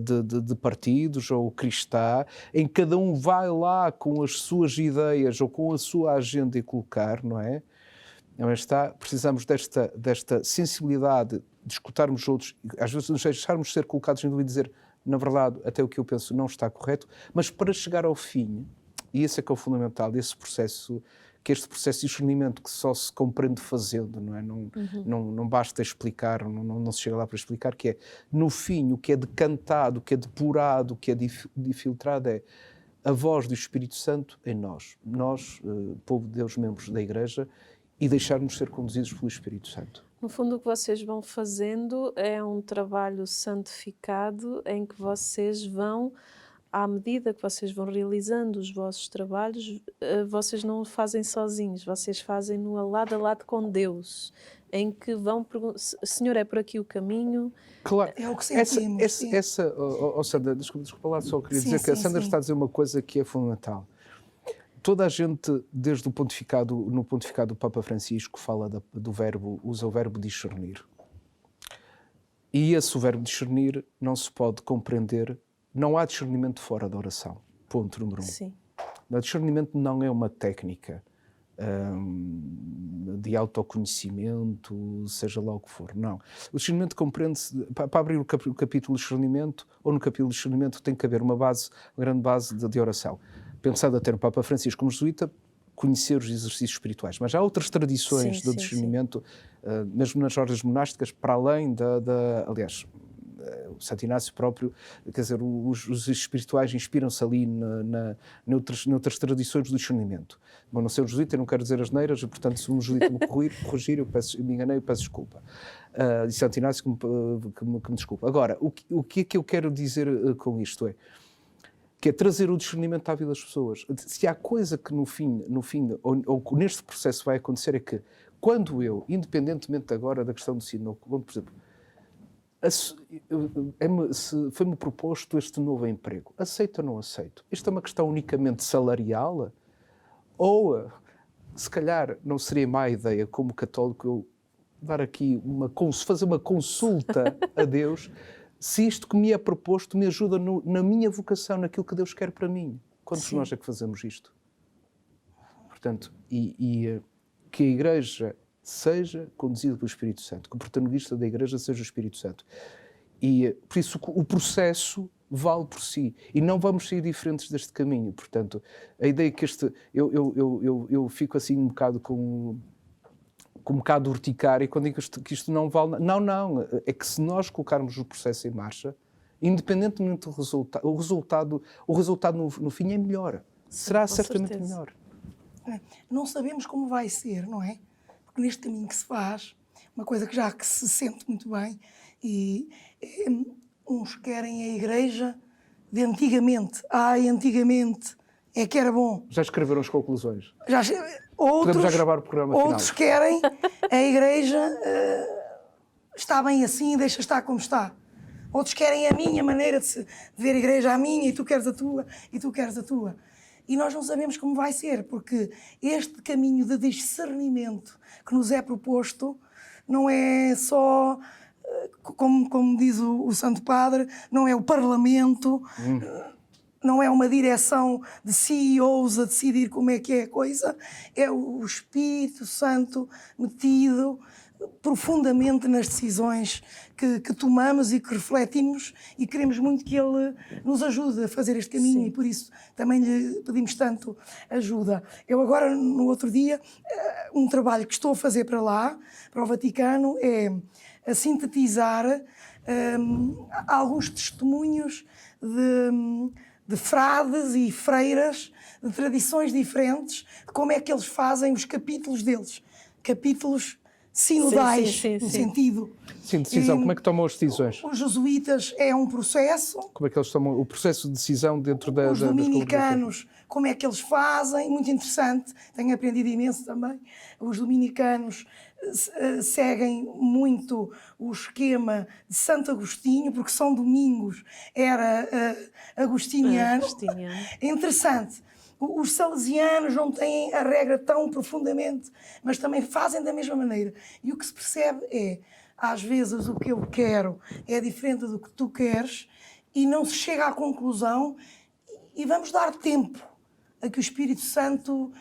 S2: de partidos ou cristã, em que cada um vai lá com as suas ideias ou com a sua agenda e colocar, não é? Precisamos desta sensibilidade de escutarmos outros, às vezes nos deixarmos ser colocados em dúvida e dizer, na verdade, até o que eu penso não está correto, mas para chegar ao fim, e esse é que é o fundamental desse processo, que este processo de discernimento que só se compreende fazendo, não é? Não basta explicar, não se chega lá para explicar, que é, no fim, o que é decantado, o que é depurado, o que é difiltrado é a voz do Espírito Santo em nós, povo de Deus, membros da Igreja, e deixarmos ser conduzidos pelo Espírito Santo.
S1: No fundo, o que vocês vão fazendo é um trabalho santificado em que vocês vão, à medida que vocês vão realizando os vossos trabalhos, vocês não o fazem sozinhos, vocês fazem-no lado a lado com Deus, em que vão perguntar, Senhor, é por aqui o caminho?
S2: Claro.
S3: É o que sentimos.
S2: Sandra, desculpa lá, só queria dizer que a Sandra está a dizer uma coisa que é fundamental. Toda a gente, desde no pontificado do Papa Francisco, usa o verbo discernir. E esse verbo discernir não se pode compreender, não há discernimento fora da oração. Ponto número 1.
S1: Sim.
S2: O discernimento não é uma técnica de autoconhecimento, seja lá o que for, não. O discernimento compreende-se, para abrir o capítulo de discernimento, ou no capítulo de discernimento tem que haver uma grande base de oração. Pensado até no Papa Francisco como jesuíta, conhecer os exercícios espirituais. Mas há outras tradições do discernimento, mesmo nas ordens monásticas, para além aliás, o Santo Inácio próprio, quer dizer, os espirituais inspiram-se ali noutras tradições do discernimento. Bom, não ser um jesuíta, eu não quero dizer asneiras, e portanto, se um jesuíta me corrigir, eu me enganei, eu peço desculpa. E Santo Inácio que me desculpa. Agora, o que é que eu quero dizer com isto que é trazer o discernimento à vida das pessoas. Se há coisa que no fim ou neste processo vai acontecer, é que quando eu, independentemente agora da questão do ensino, por exemplo, se foi-me proposto este novo emprego, aceito ou não aceito? Isto é uma questão unicamente salarial? Ou, se calhar, não seria má ideia, como católico, eu dar aqui fazer uma consulta a Deus, se isto que me é proposto me ajuda na minha vocação, naquilo que Deus quer para mim. Quantos de nós é que fazemos isto? Portanto, que a Igreja seja conduzida pelo Espírito Santo, que o protagonista da Igreja seja o Espírito Santo. E, por isso, o processo vale por si. E não vamos sair diferentes deste caminho. Portanto, a ideia que eu fico assim um bocado com um bocado urticário quando digo que isto não vale... Não. É que se nós colocarmos o processo em marcha, independentemente do resultado, o resultado no fim é melhor. Será certamente melhor.
S3: Não sabemos como vai ser, não é? Porque neste caminho que se faz, uma coisa que se sente muito bem, uns querem a Igreja de antigamente. Antigamente é que era bom.
S2: Já escreveram as conclusões?
S3: Podemos
S2: já gravar o programa final.
S3: Outros querem a Igreja está bem assim, deixa estar como está. Outros querem a minha maneira de ver a Igreja, a minha, e tu queres a tua, e tu queres a tua. E nós não sabemos como vai ser, porque este caminho de discernimento que nos é proposto não é só, como diz o Santo Padre, não é o Parlamento, não é uma direção de CEOs a decidir como é que é a coisa, é o Espírito Santo metido profundamente nas decisões que tomamos e que refletimos, e queremos muito que ele nos ajude a fazer este caminho. Sim. E por isso também lhe pedimos tanto ajuda. Eu agora, no outro dia, um trabalho que estou a fazer para lá, para o Vaticano, é a sintetizar alguns testemunhos de frades e freiras de tradições diferentes, de como é que eles fazem os capítulos deles. Capítulos sinodais, no sentido.
S2: Sim, decisão. Como é que tomam as decisões?
S3: Os jesuítas é um processo.
S2: Como é que eles tomam o processo de decisão dentro das
S3: dominicanos, como é que eles fazem? Muito interessante. Tenho aprendido imenso também. Os dominicanos seguem muito o esquema de Santo Agostinho, porque São Domingos era agostiniano. É interessante. Os salesianos não têm a regra tão profundamente, mas também fazem da mesma maneira. E o que se percebe é, às vezes, o que eu quero é diferente do que tu queres, e não se chega à conclusão, e vamos dar tempo a que o Espírito Santo,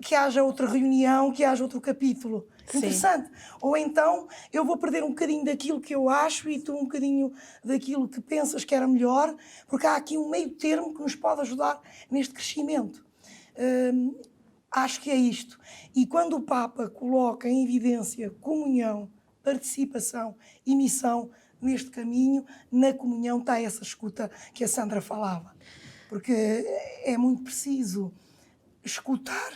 S3: que haja outra reunião, que haja outro capítulo. Sim. Interessante. Ou então eu vou perder um bocadinho daquilo que eu acho e tu um bocadinho daquilo que pensas que era melhor, porque há aqui um meio termo que nos pode ajudar neste crescimento. Acho que é isto. E quando o Papa coloca em evidência comunhão, participação e missão neste caminho, na comunhão está essa escuta que a Sandra falava. Porque é muito preciso escutar,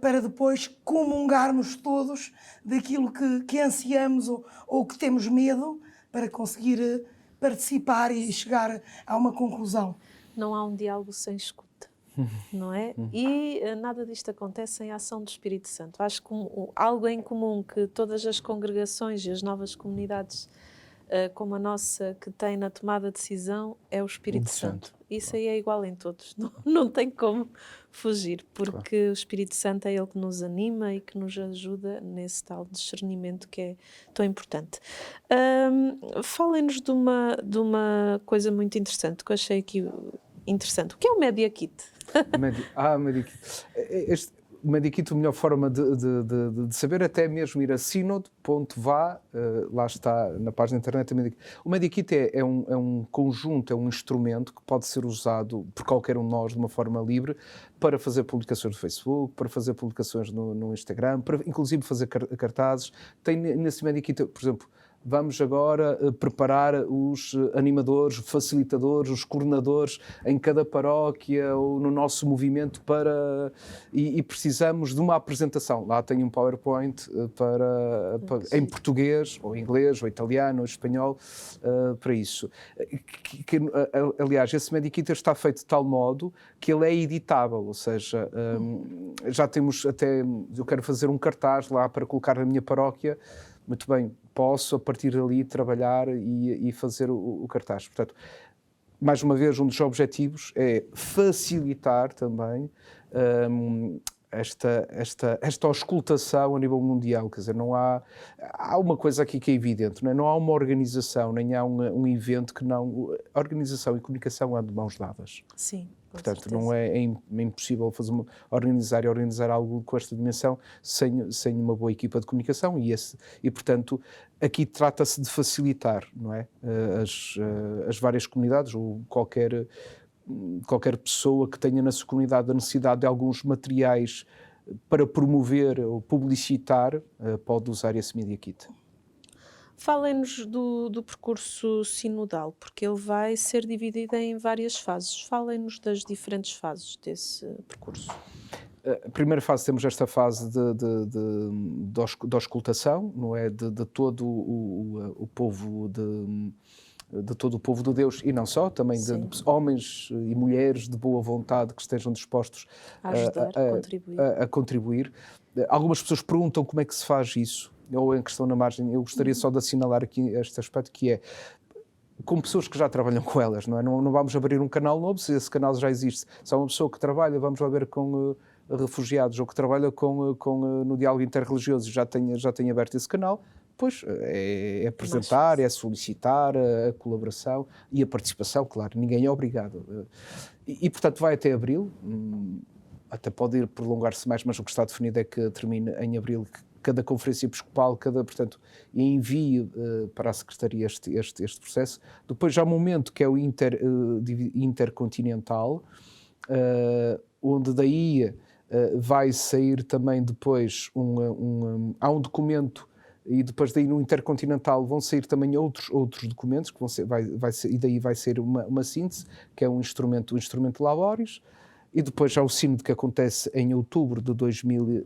S3: para depois comungarmos todos daquilo que ansiamos ou que temos medo, para conseguir participar e chegar a uma conclusão.
S1: Não há um diálogo sem escuta, não é? E nada disto acontece sem a ação do Espírito Santo. Acho que algo em comum que todas as congregações e as novas comunidades como a nossa, que tem na tomada de decisão, é o Espírito Santo. Isso aí é igual em todos, não tem como fugir, porque claro, o Espírito Santo é ele que nos anima e que nos ajuda nesse tal discernimento que é tão importante. Falem-nos de uma coisa muito interessante, que eu achei aqui interessante. O que é o Media Kit?
S2: Media Kit. O Media Kit, a melhor forma de saber, até mesmo ir a synod.va, lá está na página da internet. O Media Kit é um conjunto, é um instrumento que pode ser usado por qualquer um de nós de uma forma livre para fazer publicações no Facebook, para fazer publicações no Instagram, para inclusive fazer cartazes. Tem nesse Media Kit, por exemplo, vamos agora preparar os animadores, facilitadores, os coordenadores em cada paróquia ou no nosso movimento e precisamos de uma apresentação. Lá tem um PowerPoint em português, ou inglês, ou italiano, ou espanhol, para isso. Aliás, esse Media Kit está feito de tal modo que ele é editável, ou seja, já temos até, eu quero fazer um cartaz lá para colocar na minha paróquia, muito bem, posso a partir dali trabalhar e fazer o cartaz. Portanto, mais uma vez, um dos objetivos é facilitar também esta auscultação a nível mundial. Quer dizer, não há uma coisa aqui que é evidente, não é? Não há uma organização, nem há um evento que não... A organização e comunicação andam de mãos dadas.
S1: Sim.
S2: Portanto, não é impossível organizar algo com esta dimensão sem uma boa equipa de comunicação e portanto, aqui trata-se de facilitar, não é? As várias comunidades ou qualquer pessoa que tenha na sua comunidade a necessidade de alguns materiais para promover ou publicitar, pode usar esse Media Kit.
S1: Falem-nos do percurso sinodal, porque ele vai ser dividido em várias fases. Falem-nos das diferentes fases desse percurso.
S2: A primeira fase, temos esta fase de auscultação, não é? De todo o povo de todo o povo de Deus e não só, também de homens e mulheres de boa vontade que estejam dispostos
S1: a ajudar,
S2: a contribuir. Algumas pessoas perguntam como é que se faz isso, ou em questão na margem. Eu gostaria só de assinalar aqui este aspecto, que é com pessoas que já trabalham com elas, não é? Não vamos abrir um canal novo, se esse canal já existe. Se há uma pessoa que trabalha, vamos lá ver com refugiados, ou que trabalha no diálogo interreligioso e já tem aberto esse canal, pois é apresentar, é solicitar a colaboração e a participação, claro, ninguém é obrigado. E portanto vai até abril, até pode ir prolongar-se mais, mas o que está definido é que termine em abril, cada conferência episcopal, portanto, envie para a Secretaria este processo. Depois há um momento que é o intercontinental, onde daí vai sair também depois há um documento, e depois daí no intercontinental vão sair também outros documentos, que vão ser, e daí vai ser uma síntese, que é um instrumento Labores. E depois há o sínodo que acontece em outubro de 2000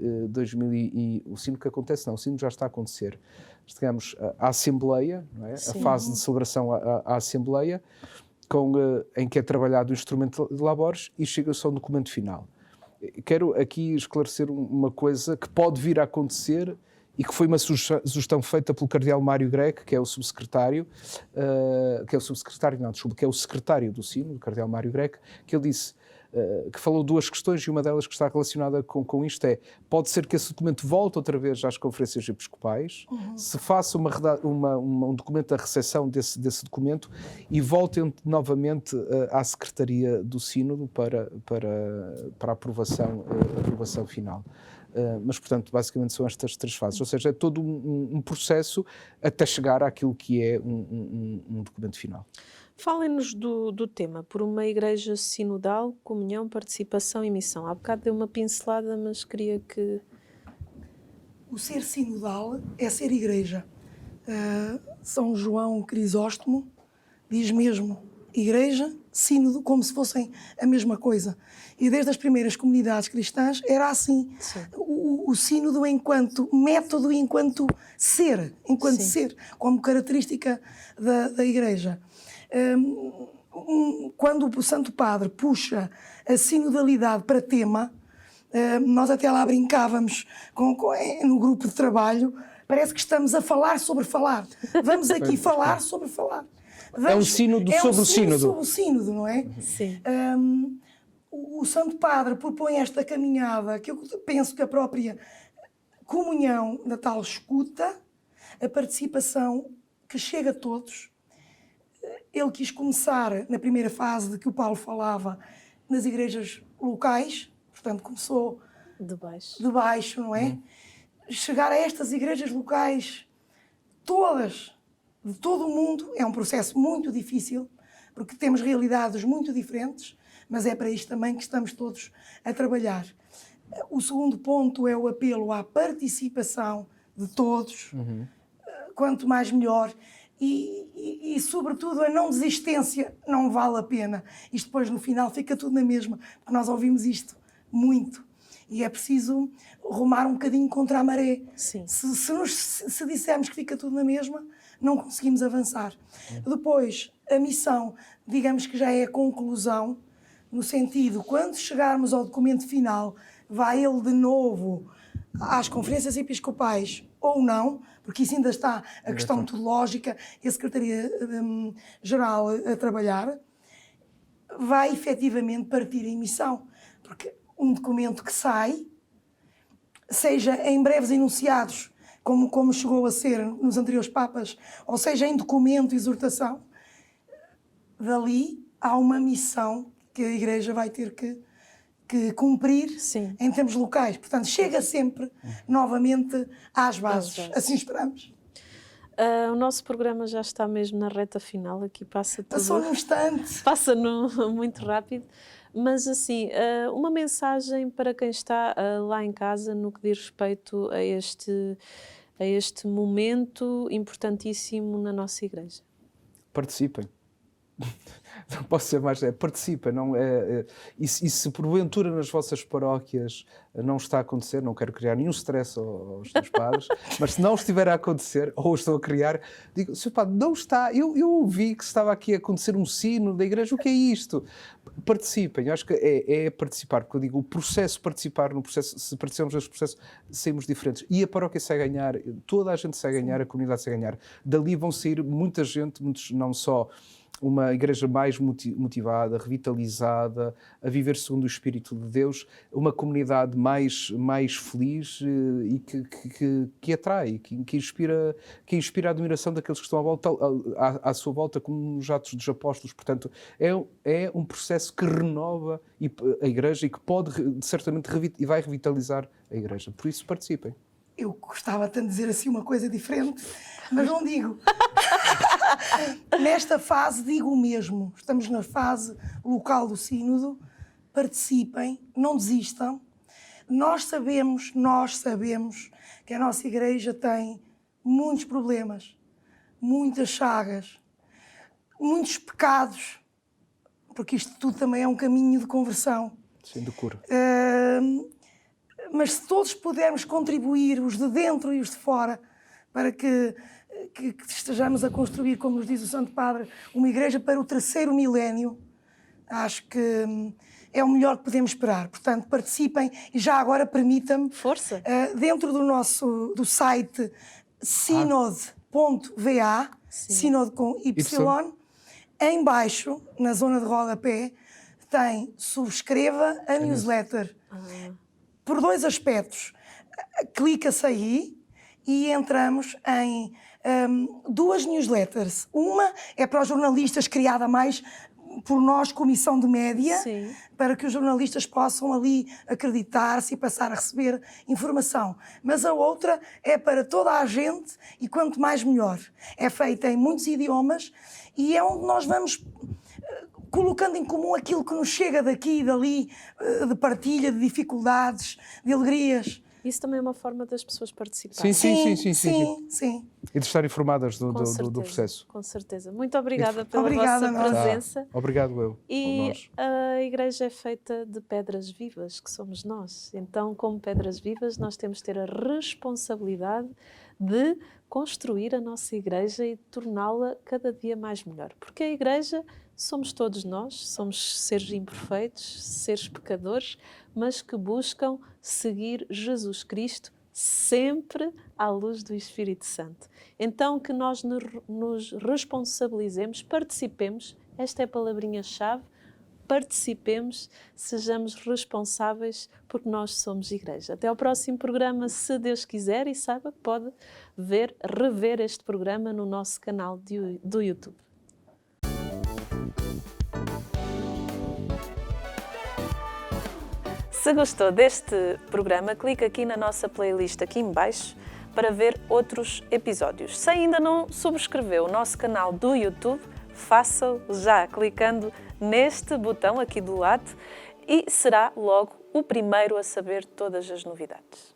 S2: o sínodo que acontece, não, o sínodo já está a acontecer. Digamos, a Assembleia, não é? A fase de celebração à Assembleia, em que é trabalhado o instrumento de Labores e chega-se ao documento final. Quero aqui esclarecer uma coisa que pode vir a acontecer e que foi uma sugestão feita pelo cardeal Mário Grech, que é o secretário do sínodo, o cardeal Mário Grech, que ele disse, que falou duas questões, e uma delas que está relacionada com isto pode ser que esse documento volte outra vez às conferências episcopais, se faça um documento da recepção desse documento e volte novamente à Secretaria do Sínodo para a aprovação final. Mas, portanto, basicamente são estas 3 fases, ou seja, é todo um processo até chegar àquilo que é um documento final.
S1: Falem-nos do tema, por uma igreja sinodal, comunhão, participação e missão. Há bocado deu uma pincelada, mas queria que...
S3: O ser sinodal é ser igreja. São João Crisóstomo diz mesmo igreja, sínodo, como se fossem a mesma coisa. E desde as primeiras comunidades cristãs era assim. O sínodo enquanto método, enquanto ser, como característica da igreja. Quando o Santo Padre puxa a sinodalidade para tema, nós até lá brincávamos no grupo de trabalho, parece que estamos a falar sobre falar. Vamos aqui falar sobre falar.
S2: É um sínodo sobre o sínodo.
S3: Sobre o sínodo, não é?
S1: Sim.
S3: O Santo Padre propõe esta caminhada, que eu penso que a própria comunhão da tal escuta, a participação que chega a todos. Ele quis começar na primeira fase de que o Paulo falava, nas igrejas locais, portanto começou de baixo, não é? Chegar a estas igrejas locais, todas, de todo o mundo, é um processo muito difícil, porque temos realidades muito diferentes, mas é para isto também que estamos todos a trabalhar. O segundo ponto é o apelo à participação de todos, quanto mais melhor. E, sobretudo, a não desistência não vale a pena. Isto depois, no final, fica tudo na mesma, porque nós ouvimos isto muito. E é preciso rumar um bocadinho contra a maré.
S1: Sim.
S3: Se dissermos que fica tudo na mesma, não conseguimos avançar. Depois, a missão, digamos que já é a conclusão, no sentido, quando chegarmos ao documento final, vai ele de novo às conferências episcopais ou não, porque isso ainda está a questão metodológica e a Secretaria-Geral a trabalhar, vai efetivamente partir em missão, porque um documento que sai, seja em breves enunciados, como chegou a ser nos anteriores Papas, ou seja em documento de exortação, dali há uma missão que a Igreja vai ter que cumprir. Sim. Em termos locais. Portanto, chega sempre novamente às bases. Assim esperamos.
S1: O nosso programa já está mesmo na reta final, aqui passa tudo...
S3: Passou num instante.
S1: Passa muito rápido, mas assim, uma mensagem para quem está lá em casa no que diz respeito a este momento importantíssimo na nossa Igreja.
S2: Participem. Não posso ser mais, participem. E se porventura nas vossas paróquias não está a acontecer, não quero criar nenhum stress aos teus padres, mas se não estiver a acontecer, ou estou a criar, digo, Sr. Padre, não está, eu ouvi que estava aqui a acontecer um sino da Igreja, o que é isto? Participem, eu acho que é participar, porque eu digo, o processo, participar no processo, se participamos neste processo, saímos diferentes. E a paróquia sai a ganhar, toda a gente sai a ganhar, a comunidade sai a ganhar. Dali vão sair muita gente, não só uma igreja mais motivada, revitalizada, a viver segundo o Espírito de Deus, uma comunidade mais feliz e que atrai, que inspira a admiração daqueles que estão à sua volta, como nos Atos dos Apóstolos. Portanto, é um processo que renova a igreja e que pode certamente e vai revitalizar a igreja. Por isso, participem.
S3: Eu gostava tanto de dizer assim uma coisa diferente, mas não digo. Nesta fase digo o mesmo. Estamos na fase local do sínodo. Participem, não desistam. Nós sabemos que a nossa igreja tem muitos problemas, muitas chagas, muitos pecados, porque isto tudo também é um caminho de conversão.
S2: Sim, de cura.
S3: Mas se todos pudermos contribuir, os de dentro e os de fora, para que estejamos a construir, como nos diz o Santo Padre, uma igreja para o 3º milénio, acho que é o melhor que podemos esperar. Portanto, participem e já agora permita-me,
S1: força,
S3: dentro do site synod.va, synod com Y, em baixo, na zona de rodapé, tem subscreva a newsletter. Por 2 aspectos. Clica-se aí e entramos em 2 newsletters. Uma é para os jornalistas, criada mais por nós, Comissão de Média, para que os jornalistas possam ali acreditar-se e passar a receber informação. Mas a outra é para toda a gente e quanto mais melhor. É feita em muitos idiomas e é onde nós vamos colocando em comum aquilo que nos chega daqui e dali, de partilha, de dificuldades, de alegrias.
S1: Isso também é uma forma das pessoas participarem.
S3: Sim.
S2: E de estar informadas do processo.
S1: Com certeza. Muito obrigada pela vossa presença.
S2: Obrigado eu.
S1: E a Igreja é feita de pedras vivas, que somos nós. Então, como pedras vivas, nós temos de ter a responsabilidade de construir a nossa Igreja e torná-la cada dia mais melhor. Porque a Igreja somos todos nós, somos seres imperfeitos, seres pecadores, mas que buscam seguir Jesus Cristo sempre à luz do Espírito Santo. Então que nós nos responsabilizemos, participemos, esta é a palavrinha-chave, participemos, sejamos responsáveis porque nós somos Igreja. Até ao próximo programa, se Deus quiser, e saiba que pode rever este programa no nosso canal do YouTube. Se gostou deste programa, clique aqui na nossa playlist aqui em baixo para ver outros episódios. Se ainda não subscreveu o nosso canal do YouTube, faça-o já clicando neste botão aqui do lado e será logo o primeiro a saber todas as novidades.